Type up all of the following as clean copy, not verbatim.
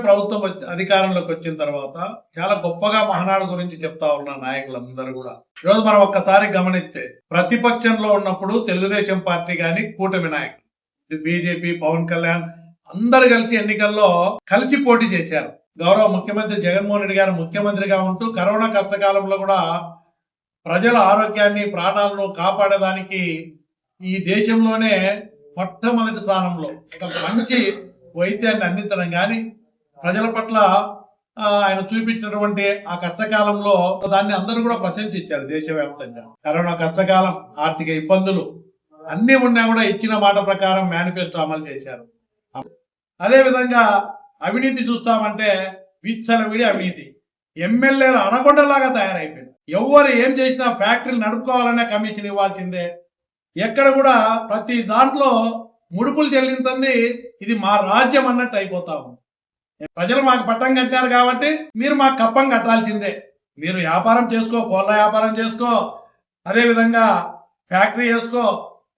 ప్రభుత్వం అధికారంలోకి వచ్చిన తర్వాత చాలా గొప్పగా మహానాడు గురించి చెప్తా ఉన్న నాయకులందరూ కూడా ఈరోజు మనం ఒక్కసారి గమనిస్తే ప్రతిపక్షంలో ఉన్నప్పుడు తెలుగుదేశం పార్టీ గాని కూటమి నాయకులు బీజేపీ పవన్ కళ్యాణ్ అందరు కలిసి ఎన్నికల్లో కలిసి పోటీ చేశారు. గౌరవ ముఖ్యమంత్రి జగన్మోహన్ రెడ్డి గారు ముఖ్యమంత్రిగా ఉంటూ కరోనా కష్టకాలంలో కూడా ప్రజల ఆరోగ్యాన్ని ప్రాణాలను కాపాడడానికి ఈ దేశంలోనే మొట్టమొదటి స్థానంలో ఒక మంచి వైద్యాన్ని అందించడం కానీ ప్రజల పట్ల ఆయన చూపించినటువంటి ఆ కష్టకాలంలో దాన్ని అందరూ కూడా ప్రశంసించారు. దేశవ్యాప్తంగా కరోనా కష్టకాలం, ఆర్థిక ఇబ్బందులు అన్ని ఉన్నా కూడా ఇచ్చిన మాట ప్రకారం మేనిఫెస్టో అమలు చేశారు. అదే విధంగా అవినీతి చూస్తామంటే విచ్చలవిడి అవినీతి, ఎమ్మెల్యేలు అనగొండలాగా తయారైపోయింది. ఎవరు ఏం చేసినా ఫ్యాక్టరీలు నడుపుకోవాలనే కమిషన్ ఇవ్వాల్సిందే. ఎక్కడ కూడా ప్రతి దాంట్లో ముడుపులు చెల్లించింది ఇది మా రాజ్యం అన్నట్టు అయిపోతా ఉంది. ప్రజలు మాకు పట్టం కట్టారు కాబట్టి మీరు మాకు కప్పం కట్టాల్సిందే. మీరు వ్యాపారం చేసుకో, కోళ్ళ వ్యాపారం చేసుకో, అదే విధంగా ఫ్యాక్టరీ చేసుకో,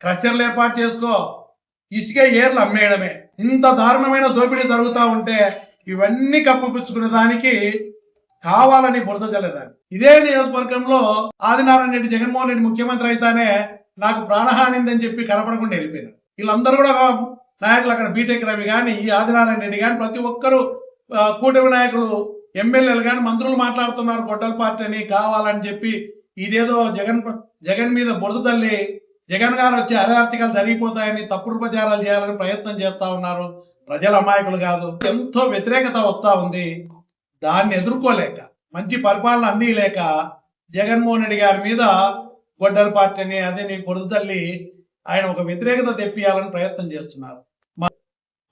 క్రషర్లు ఏర్పాటు చేసుకో, ఇసుక ఏర్లు అమ్మేయడమే. ఇంత దారుణమైన దోపిడీ జరుగుతూ ఉంటే ఇవన్నీ కప్పిపుచ్చుకునే దానికి కావాలని బురద జల్లేదాన్ని. ఇదే నియోజకవర్గంలో ఆదినారాయణ రెడ్డి జగన్మోహన్ రెడ్డి ముఖ్యమంత్రి అయితేనే నాకు ప్రాణహానిందని చెప్పి కనపడకుండా వెళ్ళిపోయినారు. వీళ్ళందరూ కూడా నాయకులు అక్కడ బీటెక్ రవి కానీ ఈ ఆదినారాయణ రెడ్డి కానీ ప్రతి ఒక్కరు కూటమి నాయకులు ఎమ్మెల్యేలు కానీ మంత్రులు మాట్లాడుతున్నారు గొడ్డల పార్టీ అని కావాలని చెప్పి. ఇదేదో జగన్ మీద బురద తల్లి జగన్ గారు వచ్చి అరార్తికాలు జరిగిపోతాయని తప్పుడు ప్రచారాలు చేయాలని ప్రయత్నం చేస్తా ఉన్నారు. ప్రజల అమాయకులు కాదు. ఎంతో వ్యతిరేకత వస్తా ఉంది. దాన్ని ఎదుర్కోలేక, మంచి పరిపాలన అందిలేక జగన్మోహన్ రెడ్డి గారి మీద గొడ్డల పార్టీని అదే నీ బురద తల్లి ఆయన ఒక వ్యతిరేకత తెప్పియాలని ప్రయత్నం చేస్తున్నారు.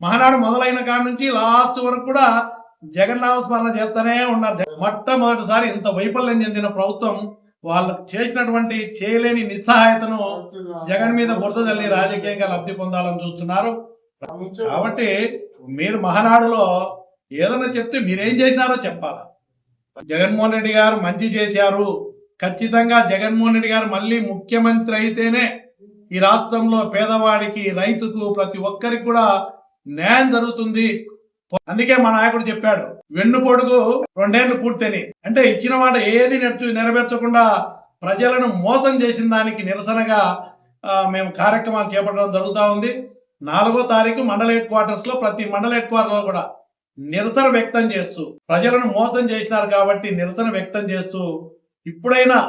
మహానాడు మొదలైన కాడ నుంచి లాస్ట్ వరకు కూడా జగన్నామస్మరణ చేస్తూనే ఉన్నారు. మొట్టమొదటిసారి ఇంత వైఫల్యం చెందిన ప్రభుత్వం వాళ్ళకు చేసినటువంటి చేయలేని నిస్సహాయతను జగన్ మీద బురద తల్లి రాజకీయంగా లబ్ధి పొందాలని చూస్తున్నారు. కాబట్టి మీరు మహానాడులో ఏదైనా చెప్తే మీరేం చేసినారో చెప్పాలా. జగన్మోహన్ రెడ్డి గారు మంచి చేశారు, ఖచ్చితంగా జగన్మోహన్ రెడ్డి గారు మళ్ళీ ముఖ్యమంత్రి అయితేనే ఈ రాష్ట్రంలో పేదవాడికి, రైతుకు, ప్రతి ఒక్కరికి కూడా న్యాయం జరుగుతుంది. అందుకే మా నాయకుడు చెప్పాడు, వెన్నుపోటుకు 2 ఏళ్లు పూర్తని. అంటే ఇచ్చిన మాట ఏది నెరవేర్చకుండా ప్రజలను మోసం చేసిన దానికి నిరసనగా మేము కార్యక్రమాలు చేపట్టడం జరుగుతూ ఉంది. 4వ తారీఖు మండల హెడ్ క్వార్టర్స్ లో ప్రతి మండల హెడ్ క్వార్టర్ లో కూడా నిరసన వ్యక్తం చేస్తూ ప్రజలను మోసం చేసినారు కాబట్టి నిరసన వ్యక్తం చేస్తూ ఇప్పుడైనా